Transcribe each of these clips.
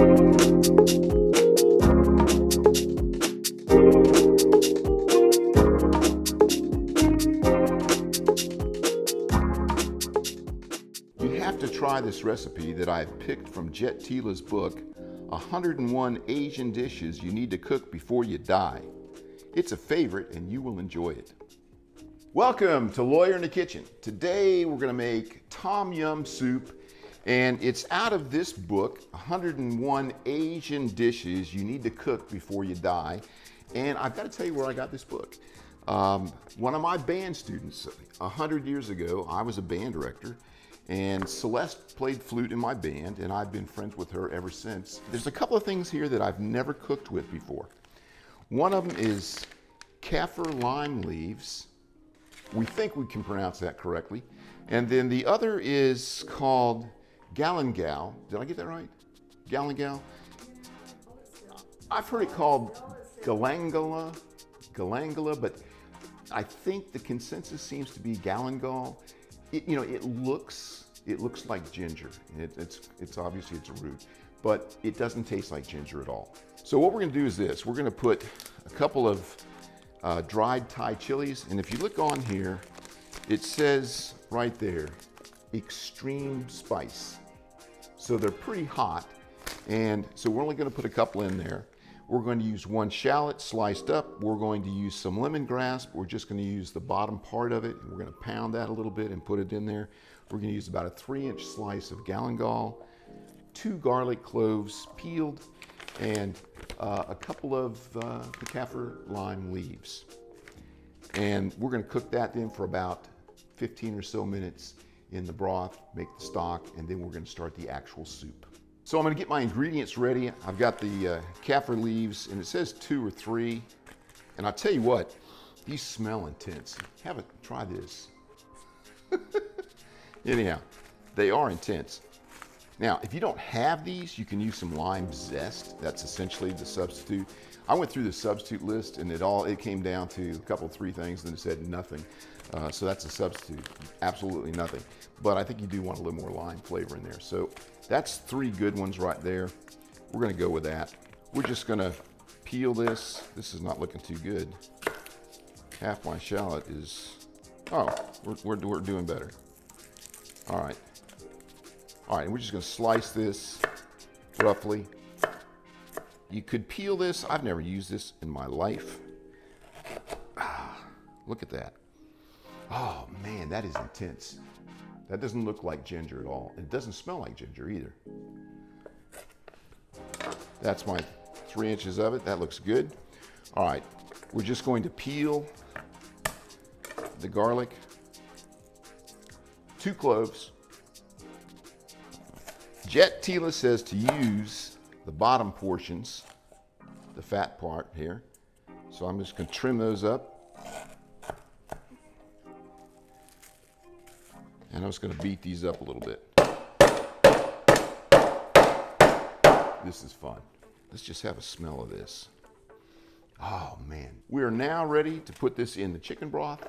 You have to try this recipe that I've picked from Jet Tila's book, 101 Asian Dishes You Need to Cook Before You Die. It's a favorite and you will enjoy it. Welcome to Lawyer in the Kitchen. Today we're going to make tom yum soup, and it's out of this book, 101 Asian Dishes You Need to Cook Before You Die. And I've got to tell you where I got this book. One of my band students, 100 years ago, I was a band director, and Celeste played flute in my band, and I've been friends with her ever since. There's a couple of things here that I've never cooked with before. One of them is Kaffir lime leaves. We think we can pronounce that correctly. And then the other is called Galangal. Did I get that right? Galangal? I've heard it called Galangal, but I think the consensus seems to be Galangal. It looks like ginger. It's obviously it's a root, but it doesn't taste like ginger at all. So what we're going to do is this. We're going to put a couple of dried Thai chilies, and if you look on here, it says right there, extreme spice. So they're pretty hot, and so we're only going to put a couple in there. We're going to use one shallot sliced up. We're going to use some lemongrass. We're just going to use the bottom part of it. We're going to pound that a little bit and put it in there. We're going to use about a 3-inch slice of galangal, 2 garlic cloves peeled, and a couple of the Kaffir lime leaves. And we're going to cook that then for about 15 or so minutes in the broth, make the stock, and then we're going to start the actual soup. So I'm going to get my ingredients ready. I've got the Kaffir leaves, and it says 2 or 3. And I'll tell you what, these smell intense. Try this. Anyhow, they are intense. Now, if you don't have these, you can use some lime zest. That's essentially the substitute. I went through the substitute list, and it came down to a couple, 3 things, and it said nothing. So that's a substitute, absolutely nothing. But I think you do want a little more lime flavor in there. So that's 3 good ones right there. We're gonna go with that. We're just gonna peel this. This is not looking too good. Half my shallot is, we're doing better. All right, and we're just gonna slice this roughly. You could peel this. I've never used this in my life. Look at that. Oh man, that is intense. That doesn't look like ginger at all. It doesn't smell like ginger either. That's my 3 inches of it. That looks good. All right, we're just going to peel the garlic, 2 cloves. Jet Tila says to use the bottom portions, the fat part here. So I'm just going to trim those up. And I'm just going to beat these up a little bit. This is fun. Let's just have a smell of this. Oh man. We are now ready to put this in the chicken broth,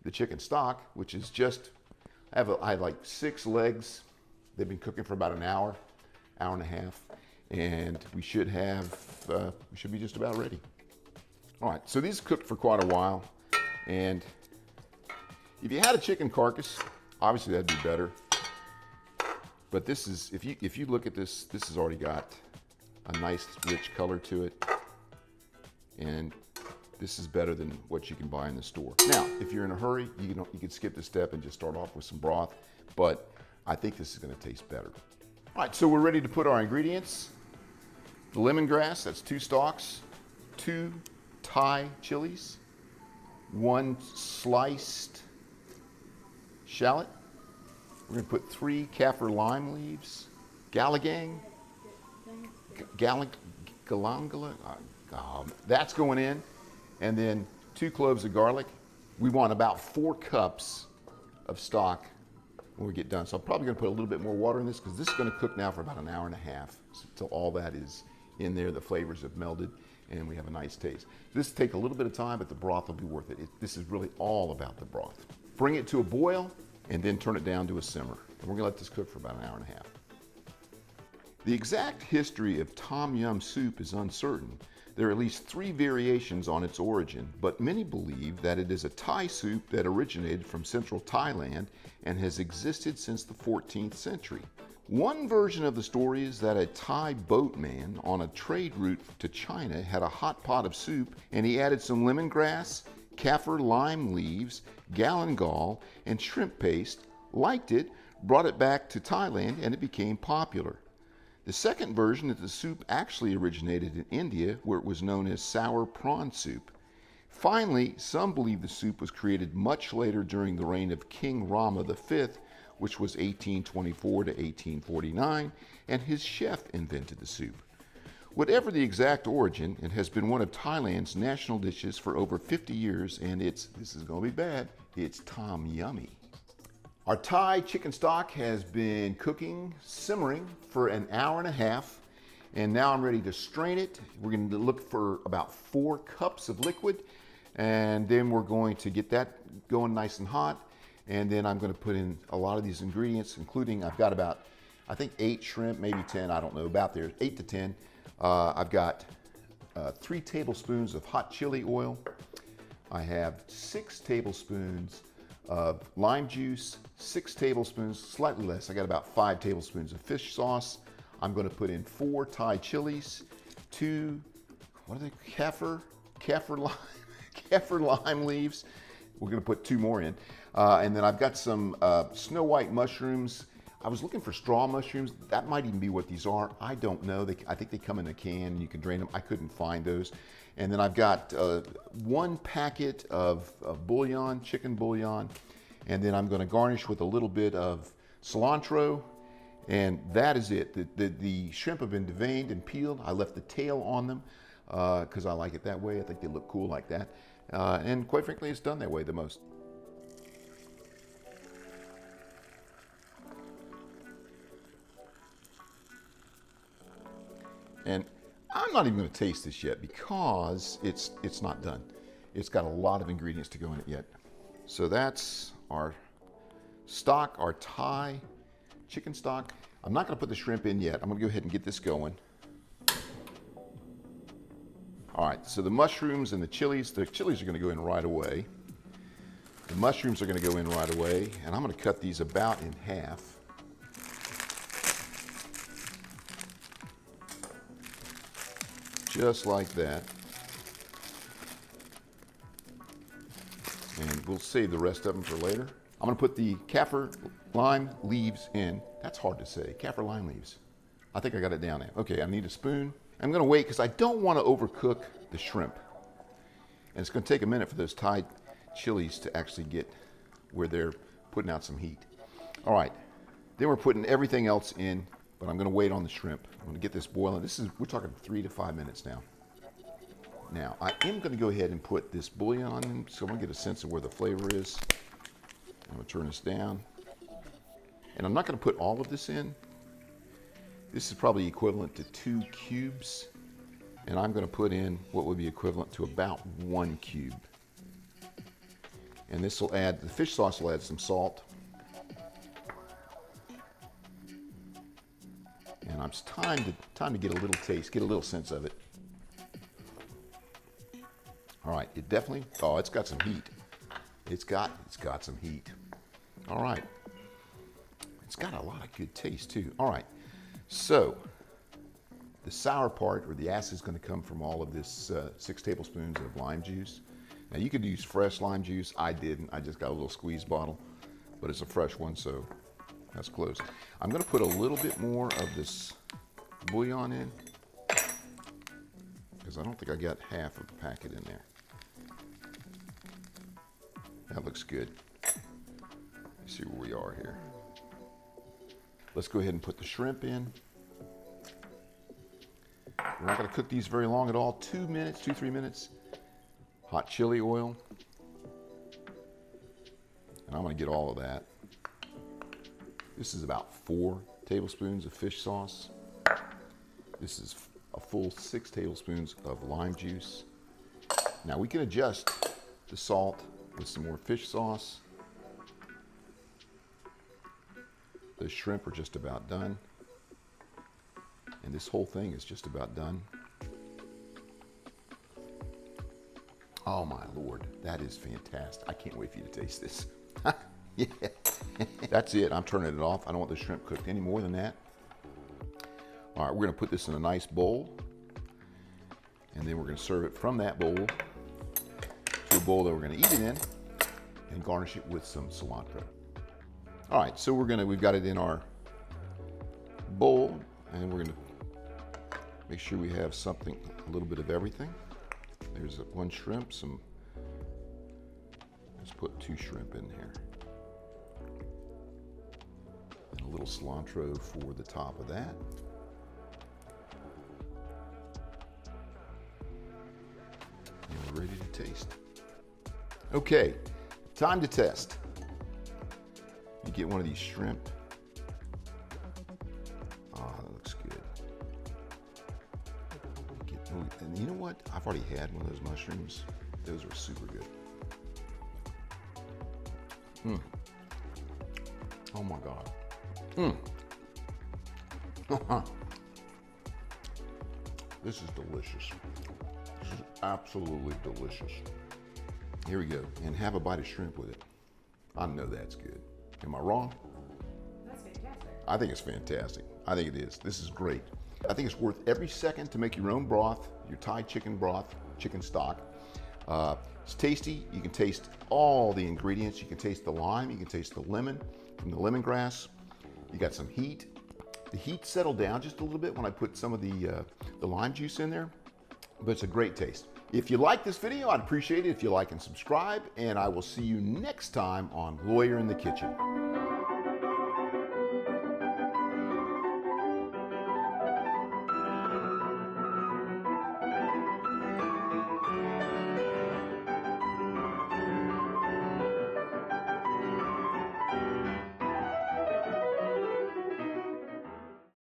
the chicken stock, which is just, I had like 6 legs. They've been cooking for about an hour, hour and a half. And we should be just about ready. All right, so these cooked for quite a while. And if you had a chicken carcass, obviously that'd be better. But this is, if you look at this, this has already got a nice rich color to it. And this is better than what you can buy in the store. Now, if you're in a hurry, you could skip this step and just start off with some broth, but I think this is gonna taste better. All right, so we're ready to put our ingredients. The lemongrass, that's 2 stalks, 2 Thai chilies, 1 sliced shallot. We're gonna put 3 Kaffir lime leaves, galangal, that's going in, and then 2 cloves of garlic. We want about 4 cups of stock when we get done. So I'm probably gonna put a little bit more water in this because this is gonna cook now for about an hour and a half until all that is in there, the flavors have melded, and we have a nice taste. This will take a little bit of time, but the broth will be worth it. This is really all about the broth. Bring it to a boil and then turn it down to a simmer. And we're gonna let this cook for about an hour and a half. The exact history of tom yum soup is uncertain. There are at least 3 variations on its origin, but many believe that it is a Thai soup that originated from central Thailand and has existed since the 14th century. One version of the story is that a Thai boatman on a trade route to China had a hot pot of soup and he added some lemongrass, Kaffir lime leaves, Galangal, and shrimp paste, liked it, brought it back to Thailand, and it became popular. The second version is the soup actually originated in India, where it was known as sour prawn soup. Finally, some believe the soup was created much later during the reign of King Rama V, which was 1824 to 1849, and his chef invented the soup. Whatever the exact origin, it has been one of Thailand's national dishes for over 50 years, and this is going to be bad, it's tom yummy. Our Thai chicken stock has been cooking, simmering for an hour and a half, and now I'm ready to strain it. We're going to look for about 4 cups of liquid, and then we're going to get that going nice and hot, and then I'm going to put in a lot of these ingredients, including I've got about, I think 8 shrimp, maybe 10, I don't know, about there, 8 to 10. I've got 3 tablespoons of hot chili oil. I have 6 tablespoons of lime juice, 6 tablespoons, slightly less, I got about 5 tablespoons of fish sauce. I'm going to put in 4 Thai chilies, 2, what are they, Kaffir lime leaves. We're going to put 2 more in. And then I've got some snow white mushrooms. I was looking for straw mushrooms. That might even be what these are. I don't know. I think they come in a can and you can drain them. I couldn't find those. And then I've got 1 packet of bouillon, chicken bouillon. And then I'm going to garnish with a little bit of cilantro. And that is it. The shrimp have been deveined and peeled. I left the tail on them because I like it that way. I think they look cool like that. And quite frankly, it's done that way the most. And I'm not even going to taste this yet because it's not done. It's got a lot of ingredients to go in it yet. So that's our stock, our Thai chicken stock. I'm not going to put the shrimp in yet. I'm going to go ahead and get this going. All right, so the mushrooms and the chilies are going to go in right away. The mushrooms are going to go in right away, and I'm going to cut these about in half. Just like that. And we'll save the rest of them for later. I'm going to put the Kaffir lime leaves in. That's hard to say, Kaffir lime leaves. I think I got it down now. Okay, I need a spoon. I'm going to wait because I don't want to overcook the shrimp. And it's going to take a minute for those Thai chilies to actually get where they're putting out some heat. All right, then we're putting everything else in, but I'm going to wait on the shrimp. I'm going to get this boiling. We're talking 3 to 5 minutes now. Now, I am going to go ahead and put this bouillon in, so I'm going to get a sense of where the flavor is. I'm going to turn this down. And I'm not going to put all of this in. This is probably equivalent to 2 cubes. And I'm going to put in what would be equivalent to about 1 cube. And this will add, the fish sauce will add some salt. And it's time to get a little taste, get a little sense of it. All right, it definitely, oh, it's got some heat. It's got some heat. All right. It's got a lot of good taste too. All right, so the sour part or the acid is going to come from all of this 6 tablespoons of lime juice. Now you could use fresh lime juice. I didn't. I just got a little squeeze bottle, but it's a fresh one, so that's close. I'm going to put a little bit more of this bouillon in because I don't think I got half of the packet in there. That looks good. Let's see where we are here. Let's go ahead and put the shrimp in. We're not going to cook these very long at all. 2 minutes, 2-3 minutes. Hot chili oil. And I'm going to get all of that. This is about 4 tablespoons of fish sauce. This is a full 6 tablespoons of lime juice. Now we can adjust the salt with some more fish sauce. The shrimp are just about done. And this whole thing is just about done. Oh my Lord, that is fantastic. I can't wait for you to taste this. Yeah. That's it, I'm turning it off. I don't want the shrimp cooked any more than that. All right, we're gonna put this in a nice bowl, and then we're gonna serve it from that bowl to a bowl that we're gonna eat it in, and garnish it with some cilantro. All right, so we've got it in our bowl, and we're gonna make sure we have something, a little bit of everything. There's one shrimp, let's put 2 shrimp in here. And a little cilantro for the top of that. And we're ready to taste. Okay, time to test. You get one of these shrimp. Oh, that looks good. And you know what? I've already had one of those mushrooms. Those are super good. Oh my God. This is delicious. This is absolutely delicious. Here we go. And have a bite of shrimp with it. I know that's good. Am I wrong? That's fantastic. I think it's fantastic. I think it is. This is great. I think it's worth every second to make your own broth, your Thai chicken broth, chicken stock. It's tasty. You can taste all the ingredients. You can taste the lime. You can taste the lemon from the lemongrass. You got some heat. The heat settled down just a little bit when I put some of the lime juice in there, but it's a great taste. If you like this video, I'd appreciate it if you like and subscribe, and I will see you next time on Lawyer in the Kitchen.